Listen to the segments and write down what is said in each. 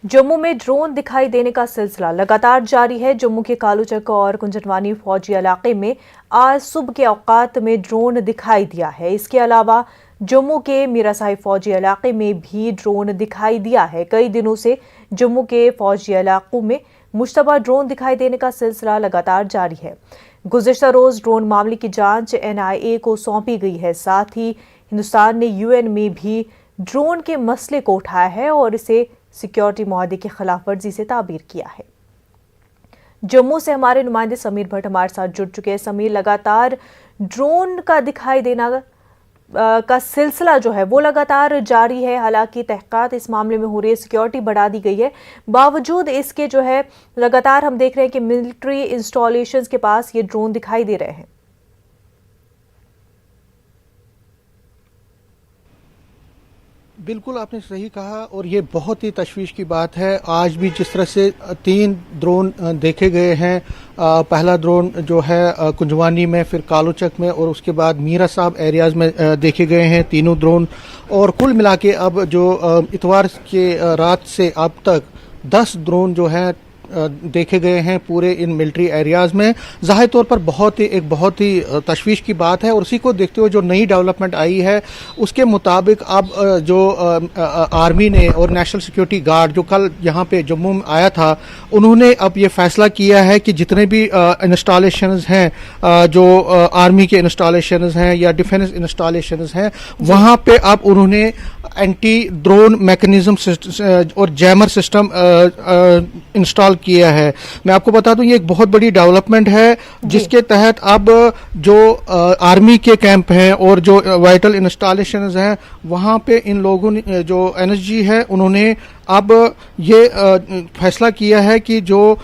जम्मू में ड्रोन दिखाई देने का सिलसिला लगातार जारी है। जम्मू के कालूचक और कुंजनवानी फौजी इलाके में आज सुबह के औकात में ड्रोन दिखाई दिया है। इसके अलावा जम्मू के मीरा साहिब फौजी इलाके में भी ड्रोन दिखाई दिया है। कई दिनों से जम्मू के फौजी इलाकों में मुश्तबा ड्रोन दिखाई देने का सिलसिला लगातार जारी है। गुज़िश्ता रोज ड्रोन मामले की जांच NIA को सौंपी गई है। साथ ही हिंदुस्तान ने UN में भी ड्रोन के मसले को उठाया है और इसे सिक्योरिटी मुआहदे की खिलाफ वर्जी से ताबीर किया है। जम्मू से हमारे नुमाइंदे समीर भट्ट हमारे साथ जुड़ चुके हैं। समीर, लगातार ड्रोन का दिखाई देना का सिलसिला जो है वो लगातार जारी है। हालांकि तहकीकात इस मामले में हो रही है, सिक्योरिटी बढ़ा दी गई है। बावजूद इसके जो है लगातार हम देख रहे हैं कि मिलिट्री इंस्टॉलेशंस के पास ये ड्रोन दिखाई दे रहे हैं। बिल्कुल आपने सही कहा और ये बहुत ही तशवीश की बात है। आज भी जिस तरह से 3 ड्रोन देखे गए हैं, पहला ड्रोन जो है कुंजवानी में, फिर कालूचक में और उसके बाद मीरा साहब एरियाज में देखे गए हैं तीनों ड्रोन। और कुल मिला के अब जो इतवार के रात से अब तक 10 ड्रोन जो है देखे गए हैं पूरे इन मिलिट्री एरियाज में। ज़ाहिर तौर पर एक बहुत ही तशवीश की बात है और उसी को देखते हुए जो नई डेवलपमेंट आई है उसके मुताबिक अब जो आर्मी ने और नेशनल सिक्योरिटी गार्ड जो कल यहाँ पे जम्मू में आया था, उन्होंने अब ये फैसला किया है कि जितने भी इंस्टॉलेशंस हैं, जो आर्मी के इंस्टॉलेशंस हैं या डिफेंस इंस्टॉलेशंस हैं, वहाँ पे अब उन्होंने एंटी ड्रोन मैकेनिज्म और जैमर सिस्टम इंस्टॉल किया है। मैं आपको बता दूं ये एक बहुत बड़ी डेवलपमेंट है जिसके तहत अब जो आर्मी के कैंप हैं और जो वाइटल इंस्टॉलेशंस हैं वहां पे इन लोगों ने जो NSG है उन्होंने अब ये फैसला किया है कि जो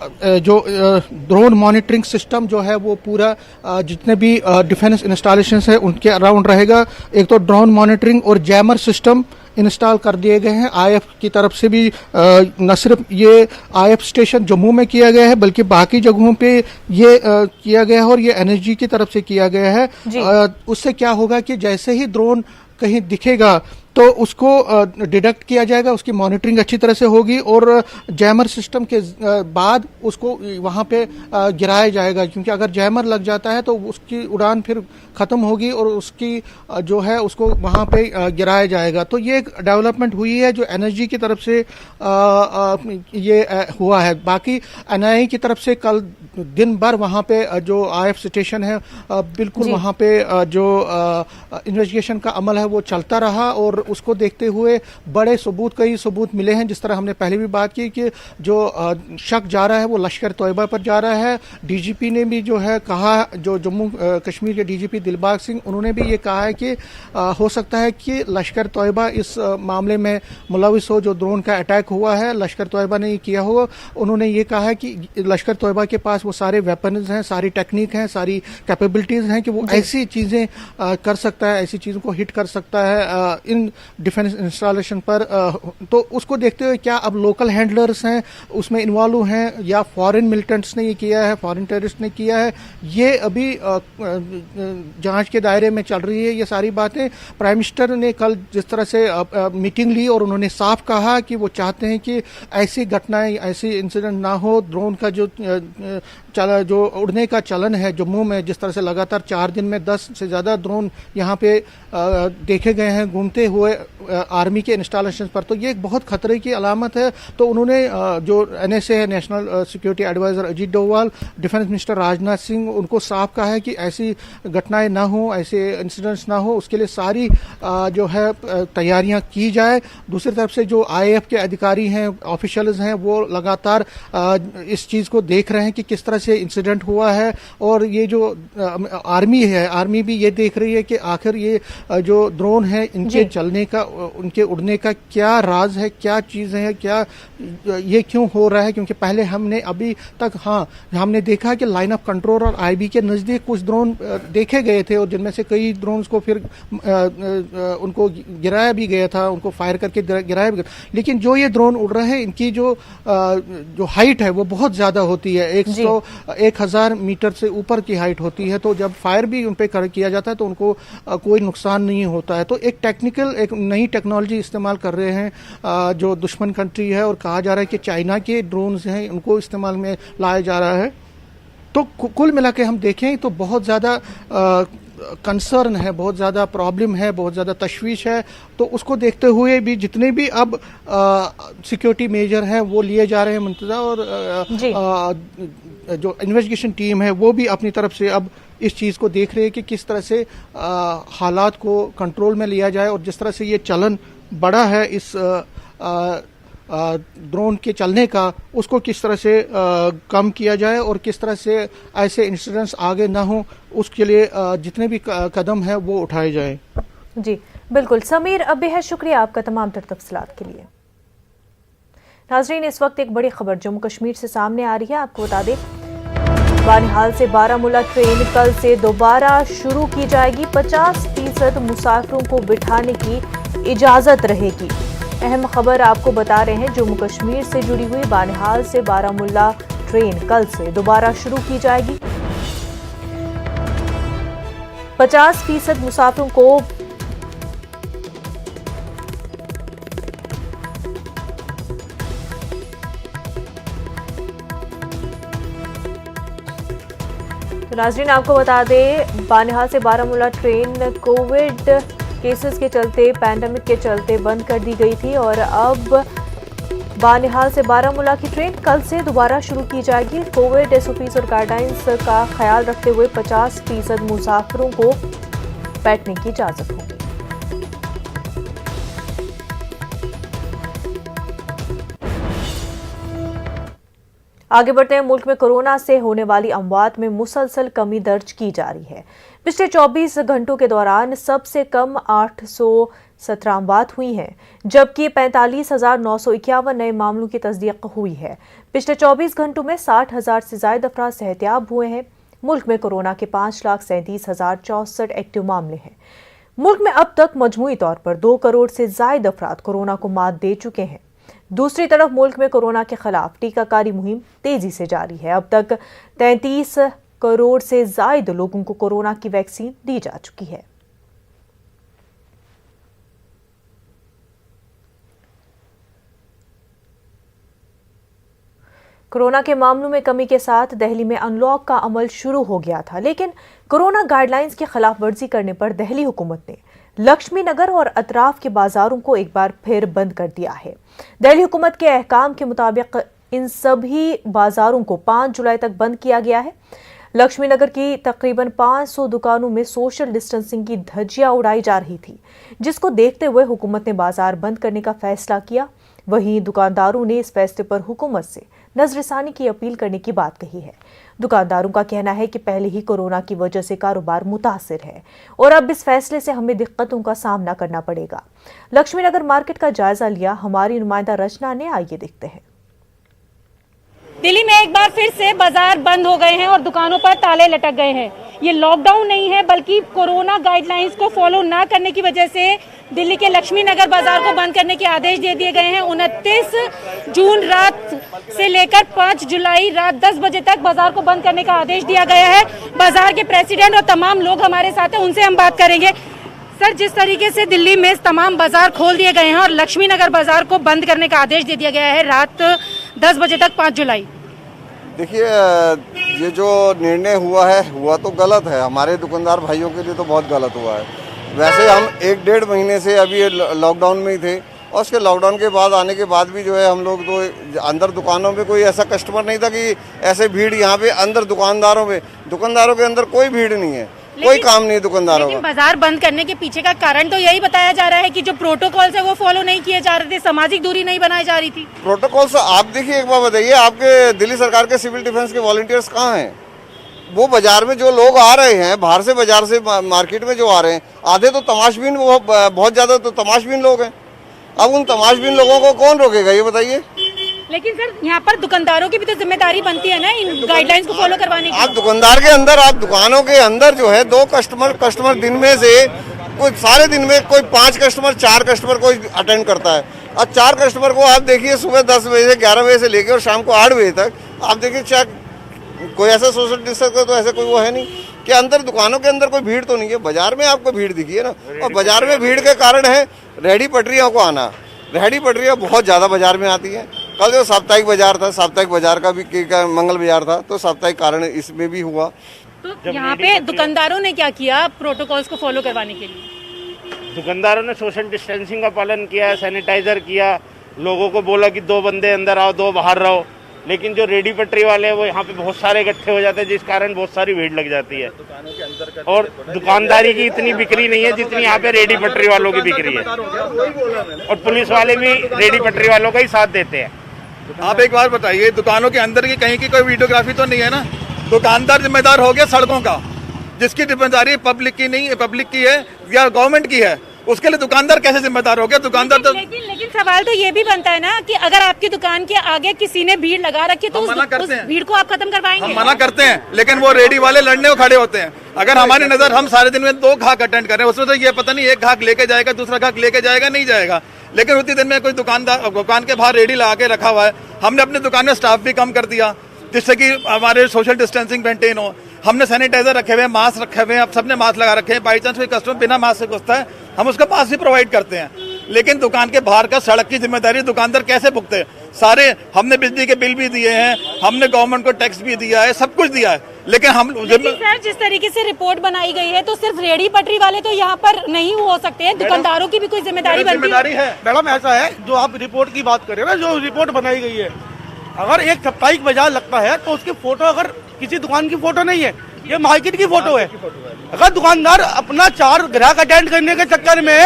ड्रोन मॉनिटरिंग सिस्टम जो है वो पूरा जितने भी डिफेंस इंस्टॉलेशंस है उनके अराउंड रहेगा। एक तो ड्रोन मॉनिटरिंग और जैमर सिस्टम इंस्टॉल कर दिए गए हैं। IF की तरफ से भी न सिर्फ ये IF स्टेशन जम्मू में किया गया है बल्कि बाकी जगहों पे ये किया गया है और ये NSG की तरफ से किया गया है। उससे क्या होगा कि जैसे ही ड्रोन कहीं दिखेगा तो उसको डिडक्ट किया जाएगा, उसकी मॉनिटरिंग अच्छी तरह से होगी और जैमर सिस्टम के बाद उसको वहाँ पे गिराया जाएगा, क्योंकि अगर जैमर लग जाता है तो उसकी उड़ान फिर ख़त्म होगी और उसकी जो है उसको वहाँ पे गिराया जाएगा। तो ये एक डेवलपमेंट हुई है जो NSG की तरफ से ये हुआ है। बाकी NIA की तरफ से कल दिन भर वहाँ पे जो IF स्टेशन है बिल्कुल वहाँ पे जो इन्वेस्टिगेशन का अमल है वो चलता रहा और उसको देखते हुए बड़े कई सबूत मिले हैं। जिस तरह हमने पहले भी बात की कि जो शक जा रहा है वो लश्कर तोयबा पर जा रहा है। DGP ने भी जो है कहा, जो जम्मू कश्मीर के DGP दिलबाग सिंह, उन्होंने भी ये कहा है कि हो सकता है कि लश्कर तोयबा इस मामले में मुलविस हो। जो ड्रोन का अटैक हुआ है लश्कर तोयबा ने किया हो। उन्होंने ये कहा है कि लश्कर तोयबा के पास वो सारे वेपन्स हैं, सारी टेक्निक हैं, सारी कैपेबिलिटीज हैं कि वो ऐसी चीजें कर सकता है, ऐसी चीजों को हिट कर सकता है इन डिफेंस इंस्टॉलेशन पर। तो उसको देखते हुए क्या अब लोकल हैंडलर्स हैं उसमें इन्वॉल्व हैं या फॉरेन मिलिटेंट्स ने ये किया है, फॉरेन टेररिस्ट ने किया है, ये अभी जांच के दायरे में चल रही है। ये सारी बातें प्राइम मिनिस्टर ने कल जिस तरह से मीटिंग ली और उन्होंने साफ कहा कि वो चाहते हैं कि ऐसी घटनाएं, ऐसी इंसिडेंट ना हो। ड्रोन का जो उड़ने का चलन है जम्मू में, जिस तरह से लगातार 4 दिन में 10 से ज़्यादा ड्रोन यहाँ पे देखे गए हैं घूमते हुए आर्मी के इंस्टॉलेशन पर, तो ये एक बहुत खतरे की अलामत है। तो उन्होंने जो NSA है, national security adviser Ajit Doval, defence minister Rajnath Singh, उनको साफ कहा है कि ऐसी घटनाएं ना हो, ऐसे इंसिडेंट्स ना हो, उसके लिए सारी जो है तैयारियां की जाए। दूसरी तरफ से जो IAF के अधिकारी हैं, ऑफिशियल्स हैं, वो लगातार इस चीज़ को देख रहे हैं कि किस तरह से इंसिडेंट हुआ है। और ये जो आर्मी है, आर्मी भी ये देख रही है कि आखिर ये जो ड्रोन है इनके चलने का, उनके उड़ने का क्या राज है, क्या चीज़ है, क्या ये क्यों हो रहा है। क्योंकि पहले हमने अभी तक हमने देखा कि लाइन ऑफ कंट्रोल और IB के नज़दीक कुछ ड्रोन देखे गए थे और जिनमें से कई ड्रोन्स को फिर उनको गिराया भी गया था, उनको फायर करके गिराया भी गया। लेकिन जो ये ड्रोन उड़ रहे हैं इनकी जो हाइट है वो बहुत ज़्यादा होती है, 1000 मीटर से ऊपर की हाइट होती है। तो जब फायर भी उन पर किया जाता है तो उनको कोई नुकसान नहीं होता है। तो एक टेक्निकल एक नई टेक्नोलॉजी इस्तेमाल कर रहे हैं, जो दुश्मन कंट्री है, और कहा जा रहा है कि चाइना के ड्रोन्स हैं उनको इस्तेमाल में लाया जा रहा है। तो कुल मिला के हम देखें तो बहुत ज़्यादा कंसर्न है, बहुत ज़्यादा प्रॉब्लम है, बहुत ज़्यादा तशवीश है। तो उसको देखते हुए भी जितने भी अब सिक्योरिटी मेजर हैं वो लिए जा रहे हैं मुंतज़ा, और जो इन्वेस्टिगेशन टीम है वो भी अपनी तरफ से अब इस चीज़ को देख रहे हैं कि किस तरह से हालात को कंट्रोल में लिया जाए, और जिस तरह से ये चलन बढ़ा है इस ड्रोन के चलने का, उसको किस तरह से कम किया जाए और किस तरह से ऐसे इंसिडेंट्स आगे ना हो, उसके लिए जितने भी कदम है वो उठाए जाए। जी बिल्कुल समीर, अब बेहद शुक्रिया आपका तमाम तर तफसीलात के लिए। नाजरीन, इस वक्त एक बड़ी खबर जम्मू कश्मीर से सामने आ रही है। आपको बता दें, बानिहाल से बारामूला ट्रेन कल से दोबारा शुरू की जाएगी। 50% मुसाफिरों को बिठाने की इजाजत रहेगी। अहम खबर आपको बता रहे हैं जम्मू कश्मीर से जुड़ी हुई। बानिहाल से बारामूला ट्रेन कल से दोबारा शुरू की जाएगी। 50% मुसाफिरों को तो नाज़रीन आपको बता दें, बानिहाल से बारामूला ट्रेन कोविड केसेस के चलते, पैंडेमिक के चलते बंद कर दी गई थी, और अब बानिहाल से बारामूला की ट्रेन कल से दोबारा शुरू की जाएगी। कोविड एसओपीज और गाइडलाइंस का ख्याल रखते हुए 50% मुसाफिरों को बैठने की इजाजत होगी। आगे बढ़ते हैं। मुल्क में कोरोना से होने वाली अमवात में मुसलसल कमी दर्ज की जा रही है। पिछले 24 घंटों के दौरान सबसे कम 817 अमवात हुई हैं, जबकि 45,951 नए मामलों की तस्दीक हुई है। पिछले 24 घंटों में 60,000 से ज्यादा अफराद सेहतियाब हुए हैं। मुल्क में कोरोना के 5,37,064 एक्टिव मामले हैं। मुल्क में अब तक मजमूई तौर पर 2 करोड़ से ज्यादा अफराद कोरोना को मात दे चुके हैं। दूसरी तरफ मुल्क में कोरोना के खिलाफ टीकाकारी मुहिम तेजी से जारी है। अब तक 33 करोड़ से ज्यादा लोगों को कोरोना की वैक्सीन दी जा चुकी है। कोरोना के मामलों में कमी के साथ दिल्ली में अनलॉक का अमल शुरू हो गया था, लेकिन कोरोना गाइडलाइंस की खिलाफ वर्जी करने पर दिल्ली हुकूमत ने लक्ष्मी नगर और अतराफ के बाजारों को एक बार फिर बंद कर दिया है। दिल्ली हुकूमत के अहकाम के मुताबिक इन सभी बाजारों को 5 जुलाई तक बंद किया गया है। लक्ष्मी नगर की तकरीबन 500 दुकानों में सोशल डिस्टेंसिंग की धज्जियां उड़ाई जा रही थी, जिसको देखते हुए हुकूमत ने बाजार बंद करने का फैसला किया। वहीं दुकानदारों ने इस फैसले पर हुकूमत से नजरसानी की अपील करने की बात कही है। दुकानदारों का कहना है कि पहले ही कोरोना की वजह से कारोबार मुतासिर है और अब इस फैसले से हमें दिक्कतों का सामना करना पड़ेगा। लक्ष्मी नगर मार्केट का जायजा लिया हमारी नुमाइंदा रचना ने, आइए देखते हैं। दिल्ली में एक बार फिर से बाजार बंद हो गए हैं और दुकानों पर ताले लटक गए हैं। ये लॉकडाउन नहीं है, बल्कि कोरोना गाइडलाइंस को फॉलो ना करने की वजह से दिल्ली के लक्ष्मी नगर बाजार को बंद करने के आदेश दे दिए गए हैं। 29 जून रात से लेकर 5 जुलाई रात 10 बजे तक बाजार को बंद करने का आदेश दिया गया है। बाजार के प्रेसिडेंट और तमाम लोग हमारे साथ हैं, उनसे हम बात करेंगे। सर, जिस तरीके से दिल्ली में तमाम बाजार खोल दिए गए हैं और लक्ष्मी नगर बाजार को बंद करने का आदेश दे दिया गया है रात 10 बजे तक 5 जुलाई, देखिए ये जो निर्णय हुआ तो गलत है। हमारे दुकानदार भाइयों के लिए तो बहुत गलत हुआ है। वैसे हम 1-1.5 महीने से अभी लॉकडाउन में ही थे, और उसके लॉकडाउन के बाद आने के बाद भी जो है हम लोग तो अंदर दुकानों में कोई ऐसा कस्टमर नहीं था कि ऐसे भीड़ यहाँ पे अंदर दुकानदारों के अंदर कोई भीड़ नहीं है, कोई काम नहीं है दुकानदारों का। बाजार बंद करने के पीछे का कारण तो यही बताया जा रहा है कि जो प्रोटोकॉल है वो फॉलो नहीं किए जा रहे थे, सामाजिक दूरी नहीं बनाई जा रही थी। प्रोटोकॉल से आप देखिए, एक बार बताइए, आपके दिल्ली सरकार के सिविल डिफेंस के वॉलंटियर्स कहाँ हैं? वो बाजार में जो लोग आ रहे हैं, बाहर से बाजार से मार्केट में जो आ रहे हैं, आधे तो तमाशबीन, बहुत ज्यादा तो तमाशबीन लोग हैं। अब उन तमाशबीन लोगों को कौन रोकेगा, ये बताइए। लेकिन सर, यहाँ पर दुकानदारों की भी तो जिम्मेदारी बनती है ना इन गाइडलाइंस को फॉलो करवाने की। आप दुकानदार के अंदर, आप दुकानों के अंदर जो है 2 कस्टमर दिन में से कोई सारे दिन में कोई 5 कस्टमर 4 कस्टमर कोई अटेंड करता है। और 4 कस्टमर को आप देखिए सुबह 10 बजे से 11 बजे से लेकर और शाम को 8 बजे तक आप देखिए, क्या कोई ऐसा सोशल डिस्टेंस का तो ऐसा कोई वो है नहीं कि अंदर दुकानों के अंदर कोई भीड़ तो नहीं है। बाजार में आपको भीड़ दिखी है ना, और बाजार में भीड़ के कारण है रेहड़ी पटरियों को आना। रेहड़ी पटरियाँ बहुत ज़्यादा बाजार में आती हैं। कल जो साप्ताहिक बाजार था, साप्ताहिक बाजार का भी मंगल बाजार था, तो साप्ताहिक कारण इसमें भी हुआ। तो यहाँ पे दुकानदारों ने क्या किया प्रोटोकॉल्स को फॉलो करवाने के लिए? दुकानदारों ने सोशल डिस्टेंसिंग का पालन किया, सैनिटाइजर किया, लोगों को बोला कि 2 बंदे अंदर आओ, 2 बाहर रहो। लेकिन जो रेडी पटरी वाले हैं वो यहाँ पे बहुत सारे इकट्ठे हो जाते हैं, जिस कारण बहुत सारी भीड़ लग जाती है। और दुकानदारी की इतनी बिक्री नहीं है जितनी यहाँ पे रेडी पटरी वालों की बिक्री है। और पुलिस वाले भी रेडी पटरी वालों का ही साथ देते हैं। आप एक बार बताइए, दुकानों के अंदर की कहीं की कोई वीडियोग्राफी तो नहीं है ना? दुकानदार जिम्मेदार हो गया सड़कों का, जिसकी जिम्मेदारी पब्लिक की नहीं है, पब्लिक की है या गवर्नमेंट की है, उसके लिए दुकानदार कैसे जिम्मेदार हो गया? दुकानदार तो लेकिन सवाल तो ये भी बनता है ना कि अगर आपकी दुकान के आगे किसी ने भीड़ लगा रखी है तो उस भीड़ को आप खत्म करवाएंगे? हम मना करते हैं, लेकिन वो रेडी वाले लड़ने को खड़े होते हैं। अगर हमारी नजर, हम सारे दिन में 2 घाक अटेंड कर रहे हैं, उसमें तो ये पता नहीं एक घाक लेके जाएगा, दूसरा घाक लेके जाएगा, नहीं जाएगा। लेकिन उतनी दिन में कोई दुकानदार दुकान के बाहर रेडी लगा के रखा हुआ है। हमने अपनी दुकान में स्टाफ भी कम कर दिया जिससे कि हमारे सोशल डिस्टेंसिंग मेंटेन हो। हमने सैनिटाइजर रखे हुए हैं, मास्क रखे हुए हैं, अब सबने मास्क लगा रखे हैं। बाई चांस कोई कस्टमर बिना मास्क से घुसता है, हम उसका मास्क भी प्रोवाइड करते हैं। लेकिन दुकान के बाहर का सड़क की जिम्मेदारी दुकानदार कैसे भुगते? सारे हमने बिजली के बिल भी दिए हैं, हमने गवर्नमेंट को टैक्स भी दिया है, सब कुछ दिया है, लेकिन हम सर जिस तरीके से रिपोर्ट बनाई गई है तो सिर्फ रेडी पटरी वाले तो यहाँ पर नहीं हो सकते हैं, दुकानदारों की भी कोई जिम्मेदारी बनती है। मैडम ऐसा है, जो आप रिपोर्ट की बात करें ना, जो रिपोर्ट बनाई गई है, अगर एक साप्ताहिक बाजार लगता है तो उसकी फोटो अगर किसी दुकान की फोटो नहीं है, ये मार्केट की फोटो है। अगर दुकानदार अपना 4 ग्राहक अटेंड करने के चक्कर में,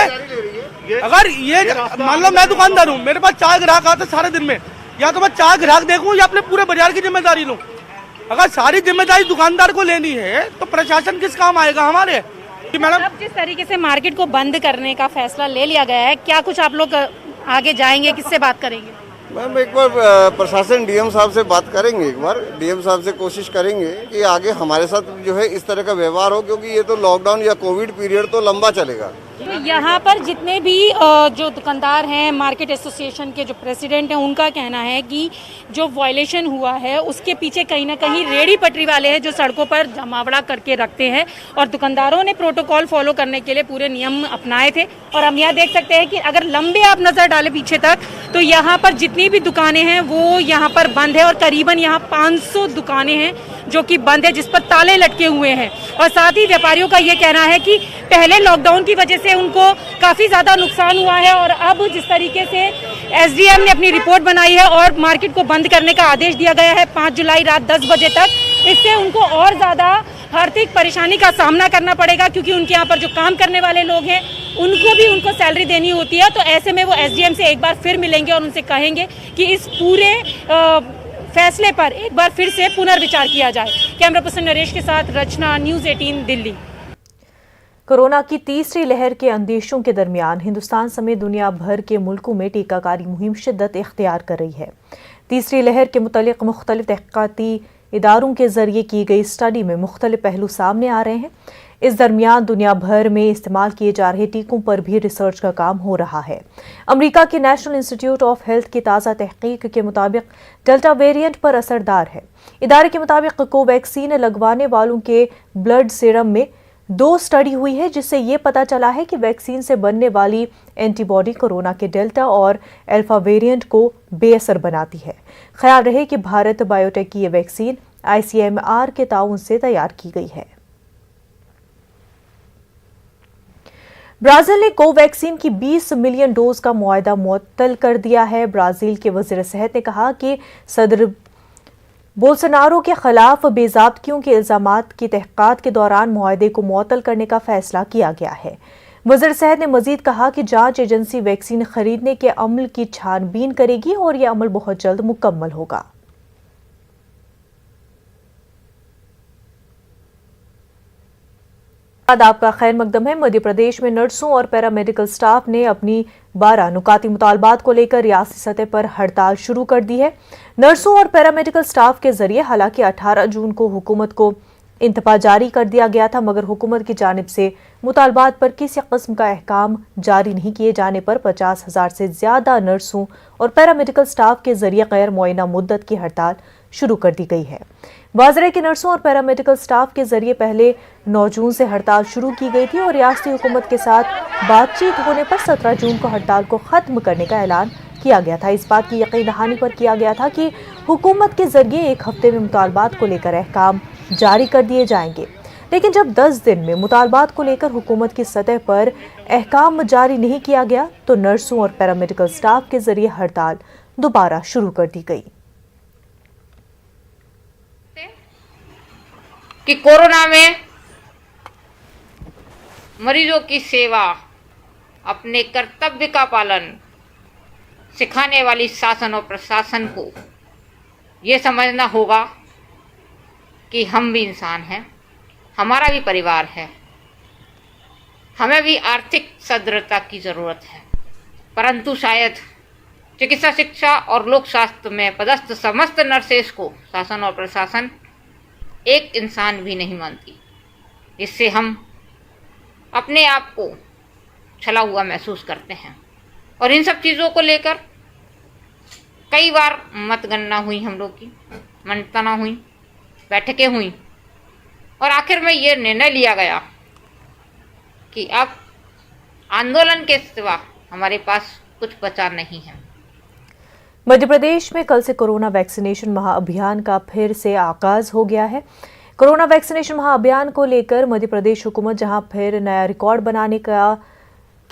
अगर ये मान लो मैं दुकानदार हूँ, मेरे पास 4 ग्राहक आते सारे दिन में, या तो मैं 4 ग्राहक देखूं या अपने पूरे बाजार की जिम्मेदारी लूं। अगर सारी जिम्मेदारी दुकानदार को लेनी है तो प्रशासन किस काम आएगा हमारे? मैडम, अब जिस तरीके से मार्केट को बंद करने का फैसला ले लिया गया है, क्या कुछ आप लोग आगे जाएंगे, किससे बात करेंगे? मैम एक बार प्रशासन डीएम साहब से बात करेंगे, एक बार डीएम साहब से कोशिश करेंगे कि आगे हमारे साथ जो है इस तरह का व्यवहार हो, क्योंकि ये तो लॉकडाउन या कोविड पीरियड तो लंबा चलेगा। तो यहाँ पर जितने भी जो दुकानदार हैं, मार्केट एसोसिएशन के जो प्रेसिडेंट हैं, उनका कहना है कि जो वायलेशन हुआ है उसके पीछे कहीं ना कहीं रेडी पटरी वाले हैं जो सड़कों पर जमावड़ा करके रखते हैं, और दुकानदारों ने प्रोटोकॉल फॉलो करने के लिए पूरे नियम अपनाए थे। और हम यहाँ देख सकते हैं कि अगर लंबे आप नज़र डालें पीछे तक तो यहाँ पर जितनी भी दुकानें हैं वो यहाँ पर बंद है, और करीबन यहाँ 500 दुकानें हैं जो कि बंद है, जिस पर ताले लटके हुए हैं। और साथ ही व्यापारियों का ये कहना है कि पहले लॉकडाउन की वजह से उनको काफ़ी ज़्यादा नुकसान हुआ है, और अब जिस तरीके से एसडीएम ने अपनी रिपोर्ट बनाई है और मार्केट को बंद करने का आदेश दिया गया है 5 जुलाई रात 10 बजे तक, इससे उनको और ज़्यादा आर्थिक परेशानी का सामना करना पड़ेगा, क्योंकि उनके यहाँ पर जो काम करने वाले लोग हैं उनको सैलरी देनी होती है। तो ऐसे में वो एसडीएम से एक बार फिर मिलेंगे और उनसे कहेंगे कि इस पूरे फैसले पर एक बार फिर से पुनर्विचार किया जाए। कैमरा पर्सन नरेश के साथ रचना, न्यूज़ 18 दिल्ली। कोरोना की तीसरी लहर के अंदेशों के दरमियान हिंदुस्तान समेत दुनिया भर के मुल्कों में टीकाकारी मुहिम शिद्दत इख्तियार कर रही है। तीसरी लहर के मुतालिक मुख्तलिफ तहक़ीक़ाती इदारों के जरिए की गई स्टडी में मुख्तलिफ पहलू सामने आ रहे हैं। इस दरमियान दुनिया भर में इस्तेमाल किए जा रहे टीकों पर भी रिसर्च का काम हो रहा है। अमेरिका के नेशनल इंस्टीट्यूट ऑफ हेल्थ की ताज़ा तहकीक के मुताबिक डेल्टा वेरिएंट पर असरदार है। इदारे के मुताबिक कोवैक्सीन लगवाने वालों के ब्लड सीरम में 2 स्टडी हुई है, जिससे ये पता चला है कि वैक्सीन से बनने वाली एंटीबॉडी कोरोना के डेल्टा और अल्फा वेरिएंट को बेअसर बनाती है। ख्याल रहे कि भारत बायोटेक की ये वैक्सीन ICMR के ताउन से तैयार की गई है। ब्राजील ने कोवैक्सीन की 20 मिलियन डोज का मुआहदा मुअत्तल कर दिया है। ब्राजील के वज़ीर सेहत ने कहा कि सदर बोल्सोनारो के खिलाफ बेज़ाब्तियों के इल्जामात की तहक़ीक़ात के दौरान मुआहदे को मुअत्तल करने का फैसला किया गया है। वज़ीर सेहत ने मजीद कहा कि जांच एजेंसी वैक्सीन खरीदने के अमल की छानबीन करेगी और यह अमल बहुत जल्द मुकम्मल होगा। आपका खैर मकदम है। मध्य प्रदेश में नर्सों और पैरामेडिकल स्टाफ ने अपनी 12 नुकाती मुतालबात को लेकर रियासती सतह पर हड़ताल शुरू कर दी है। नर्सों और पैरामेडिकल स्टाफ के जरिए हालांकि 18 जून को हुकूमत को इंतबा जारी कर दिया गया था, मगर हुकूमत की जानिब से मुतालबात पर किसी किस्म का अहकाम जारी नहीं किए जाने पर 50,000 से ज्यादा नर्सों और पैरामेडिकल स्टाफ के जरिए गैर मुअय्यना मुद्दत की हड़ताल शुरू कर दी गई है। वाज़ेह कि नर्सों और पैरामेडिकल स्टाफ के जरिए पहले 9 जून से हड़ताल शुरू की गई थी और रियासती हुकूमत के साथ बातचीत होने पर 17 जून को हड़ताल को खत्म करने का ऐलान किया गया था। इस बात की यकीन दहानी पर किया गया था कि हुकूमत के जरिए 1 हफ्ते में मुतालबात को लेकर अहकाम जारी कर दिए जाएंगे, लेकिन जब 10 दिन में मुतालबात को लेकर हुकूमत की सतह पर अहकाम जारी नहीं किया गया तो नर्सों और पैरामेडिकल स्टाफ के जरिए हड़ताल दोबारा शुरू कर दी गई। कि कोरोना में मरीजों की सेवा, अपने कर्तव्य का पालन सिखाने वाली शासन और प्रशासन को ये समझना होगा कि हम भी इंसान हैं, हमारा भी परिवार है, हमें भी आर्थिक सदृढ़ता की ज़रूरत है, परंतु शायद चिकित्सा शिक्षा और लोक स्वास्थ्य में पदस्थ समस्त नर्सेस को शासन और प्रशासन एक इंसान भी नहीं मानती, इससे हम अपने आप को छला हुआ महसूस करते हैं। और इन सब चीज़ों को लेकर कई बार मतगणना हुई, हम लोग की मंथना हुई, बैठकें हुई और आखिर में ये निर्णय लिया गया कि अब आंदोलन के सिवा हमारे पास कुछ बचा नहीं है। मध्य प्रदेश में कल से कोरोना वैक्सीनेशन महाअभियान का फिर से आगाज हो गया है। कोरोना वैक्सीनेशन महाअभियान को लेकर मध्य प्रदेश हुकूमत जहां फिर नया रिकॉर्ड बनाने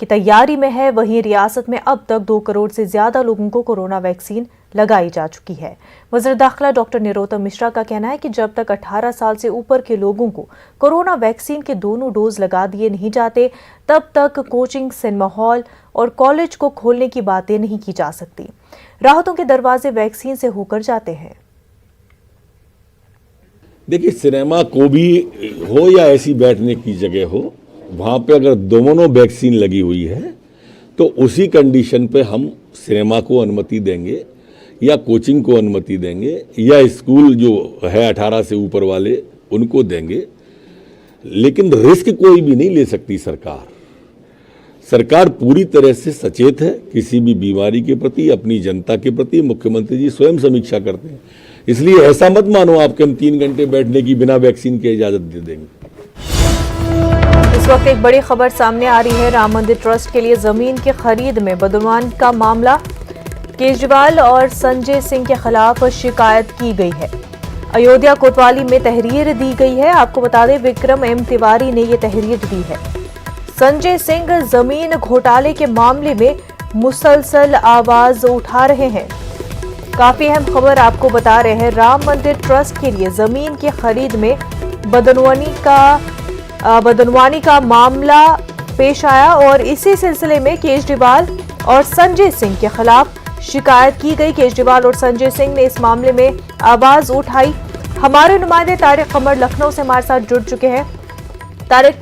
की तैयारी में है, वहीं रियासत में अब तक 2 करोड़ से ज्यादा लोगों को कोरोना वैक्सीन लगाई जा चुकी है। वज़ीर दाखिला डॉक्टर निरोत्तम मिश्रा का कहना है कि जब तक 18 साल से ऊपर के लोगों को कोरोना वैक्सीन के दोनों डोज लगा दिए नहीं जाते, तब तक कोचिंग, सिनेमा हॉल और कॉलेज को खोलने की बातें नहीं की जा सकती। राहतों के दरवाजे वैक्सीन से होकर जाते हैं। देखिए, सिनेमा को भी हो या ऐसी बैठने की जगह हो, वहाँ पे अगर दोनों वैक्सीन लगी हुई है तो उसी कंडीशन पे हम सिनेमा को अनुमति देंगे या कोचिंग को अनुमति देंगे या स्कूल जो है 18 से ऊपर वाले उनको देंगे। लेकिन रिस्क कोई भी नहीं ले सकती सरकार। सरकार पूरी तरह से सचेत है किसी भी बीमारी के प्रति, अपनी जनता के प्रति। मुख्यमंत्री जी स्वयं समीक्षा करते हैं, इसलिए ऐसा मत मानो आपके हम 3 घंटे बैठने की बिना वैक्सीन की इजाजत दे देंगे। इस वक्त एक बड़ी खबर सामने आ रही है। राम मंदिर ट्रस्ट के लिए जमीन की खरीद में बदनवानी का मामला, केजरीवाल और संजय सिंह के खिलाफ शिकायत की गई है। अयोध्या कोतवाली में तहरीर दी गई है। आपको बता दें, विक्रम एम तिवारी ने यह तहरीर दी है। संजय सिंह जमीन घोटाले के मामले में मुसलसल आवाज उठा रहे हैं। काफी अहम खबर आपको बता रहे हैं। राम मंदिर ट्रस्ट के लिए जमीन की खरीद में बदनवानी का मामला पेश आया और इसी सिलसिले में केजरीवाल और संजय सिंह के खिलाफ शिकायत की गई। केजरीवाल और संजय सिंह ने इस मामले में आवाज उठाई। हमारे नुमाइंदे तारिक कमर लखनऊ से हमारे साथ जुड़ चुके हैं। तारिक,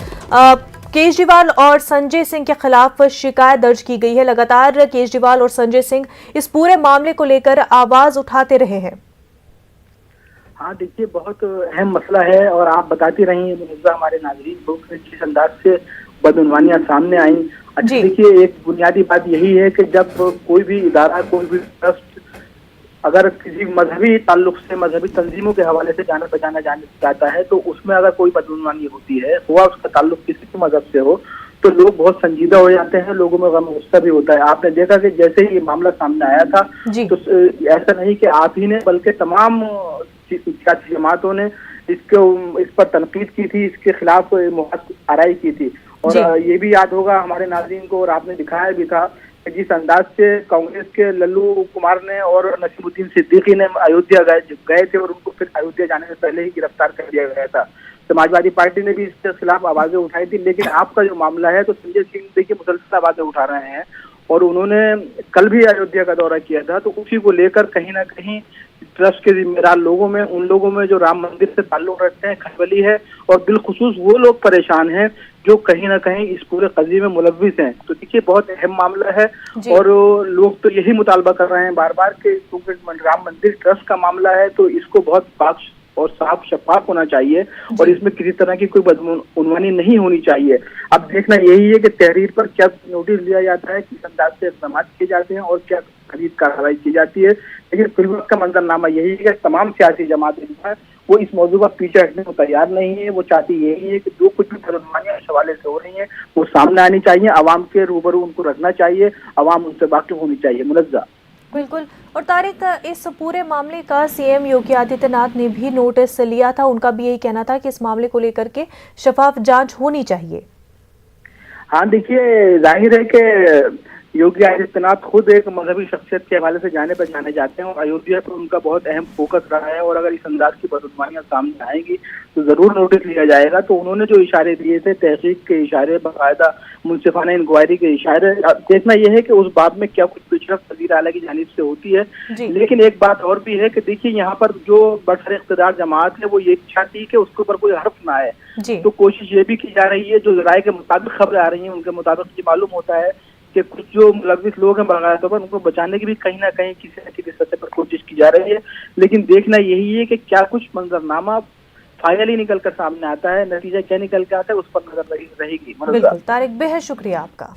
केजरीवाल और संजय सिंह के खिलाफ शिकायत दर्ज की गई है। लगातार केजरीवाल और संजय सिंह इस पूरे मामले को लेकर आवाज उठाते रहे हैं। हाँ, देखिए, बहुत अहम मसला है और आप बताती रही हमारे नाज़रीन को जिस अंदाज से बदनवानियां सामने आई। अच्छा, देखिए, एक बुनियादी बात यही है कि जब कोई भी इदारा, कोई भी ट्रस्ट अगर किसी मजहबी ताल्लुक से, मजहबी तंजीमों के हवाले से जाना पहचाना जाता है तो उसमें अगर कोई बदनवानी होती है, हुआ उसका ताल्लुक किसी भी मजहब से हो, तो लोग बहुत संजीदा हो जाते हैं, लोगों में गम गुस्सा भी होता है। आपने देखा कि जैसे ही ये मामला सामने आया था तो ऐसा नहीं कि आप ही ने बल्कि तमाम सियासी जमातों ने इस पर तनकीद की थी, इसके खिलाफ आराई की थी। और ये भी याद होगा हमारे नाज़रीन को, और आपने दिखाया भी था कि जिस अंदाज से कांग्रेस के लल्लू कुमार ने और नसीमुद्दीन सिद्दीकी ने अयोध्या गए थे और उनको फिर अयोध्या जाने से पहले ही गिरफ्तार कर दिया गया था। समाजवादी पार्टी ने भी इसके खिलाफ आवाजें उठाई थी। लेकिन आपका जो मामला है तो संजय सिंह देखिए मुसलसल आवाजें उठा रहे हैं और उन्होंने कल भी अयोध्या का दौरा किया था, तो उसी को लेकर कहीं ना कहीं ट्रस्ट के जिम्मेदार लोगों में, उन लोगों में जो राम मंदिर से ताल्लुक रखते हैं, खलबली है। और बिलखुसूस वो लोग परेशान हैं जो कहीं ना कहीं इस पूरे कज़िये में मुलव्विस हैं। तो देखिए, बहुत अहम मामला है और लोग तो यही मुतालबा कर रहे हैं बार बार कि क्योंकि राम मंदिर ट्रस्ट का मामला है तो इसको बहुत पाक और साफ शफाफ होना चाहिए और इसमें किसी तरह की कोई बदनवानी नहीं होनी चाहिए। अब देखना यही है कि तहरीर पर क्या नोटिस लिया जाता है, किस अंदाज से इक़दाम किए जाते हैं और क्या खरीद कार्रवाई की जाती है। लेकिन फिर वक्त का मंजरनामा यही है कि तमाम सियासी जमातें जो है वो इस मौजू पर पीछे हटने को तैयार नहीं है। वो चाहती यही है कि जो कुछ भी बदनवानियां इस हवाले से हो रही हैं वो सामने आनी चाहिए, आवाम के रूबरू उनको रखना चाहिए, आवाम उनसे वाकिफ होनी चाहिए। मुनज़्ज़ा। बिल्कुल। और तारिक, इस पूरे मामले का सीएम योगी आदित्यनाथ ने भी नोटिस लिया था, उनका भी यही कहना था कि इस मामले को लेकर के शफाफ जांच होनी चाहिए। हाँ देखिए, जाहिर है कि योगी आदित्यनाथ खुद एक मजहबी शख्सियत के हवाले से जाने जाते हैं और अयोध्या पर उनका बहुत अहम फोकस रहा है और अगर इस अंदाज की बदनवानियां सामने आएंगी तो जरूर नोटिस लिया जाएगा। तो उन्होंने जो इशारे दिए थे, तहकीक के इशारे, बाकायदा मुंसिफाना इंक्वायरी के इशारे, देखना यह है कि उस बात में क्या कुछ पेशरफ्त वज़ीर आला की जानिब से होती है। लेकिन एक बात और भी है कि देखिए यहाँ पर जो बरसर इख्तिदार जमात है वो ये चाहती है कि उसके ऊपर कोई हर्फ ना आए। तो कोशिश ये भी की जा रही है, जो राय के मुताबिक खबरें आ रही हैं उनके मुताबिक ये मालूम होता है कि कुछ जो मुलविस लोग हैं बाकायदा तौर पर उनको बचाने की भी कहीं ना कहीं किसी न किसी सतह पर कोशिश की जा रही है। लेकिन देखना यही है कि क्या कुछ मंजरनामा फाइनली निकल कर सामने आता है, नतीजा क्या निकल के आता है, उस पर नजर रहेगी। बिल्कुल तारिक, बेहद शुक्रिया आपका।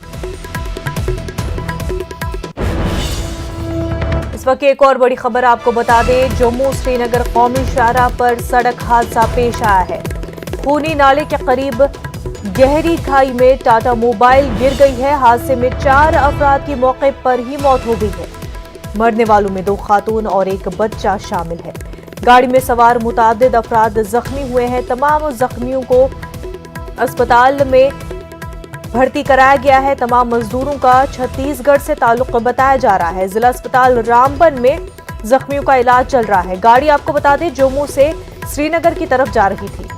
इस वक्त एक और बड़ी खबर आपको बता दें, जम्मू श्रीनगर कौमी शाहराह पर सड़क हादसा पेश आया है। खूनी नाले के करीब गहरी खाई में टाटा मोबाइल गिर गई है। हादसे में 4 अफराद की मौके पर ही मौत हो गई है। मरने वालों में 2 खातून और 1 बच्चा शामिल है। गाड़ी में सवार मुतादिद अफराद जख्मी हुए हैं। तमाम जख्मियों को अस्पताल में भर्ती कराया गया है। तमाम मजदूरों का छत्तीसगढ़ से ताल्लुक बताया जा रहा है। जिला अस्पताल रामबन में जख्मियों का इलाज चल रहा है। गाड़ी आपको बता दें जम्मू से श्रीनगर की तरफ जा रही थी।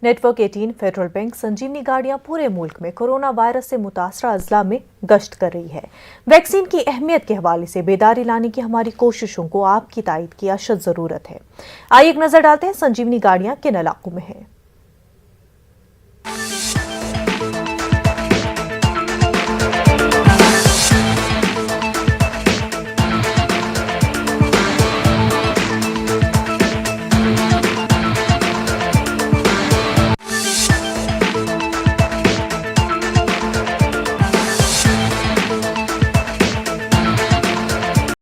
नेटवर्क 18 फेडरल बैंक संजीवनी गाड़ियां पूरे मुल्क में कोरोना वायरस से मुतासरा अजला में गश्त कर रही है। वैक्सीन की अहमियत के हवाले से बेदारी लाने की हमारी कोशिशों को आपकी तायद की अशद जरूरत है। आइए एक नजर डालते हैं संजीवनी गाड़ियां किन इलाकों में है।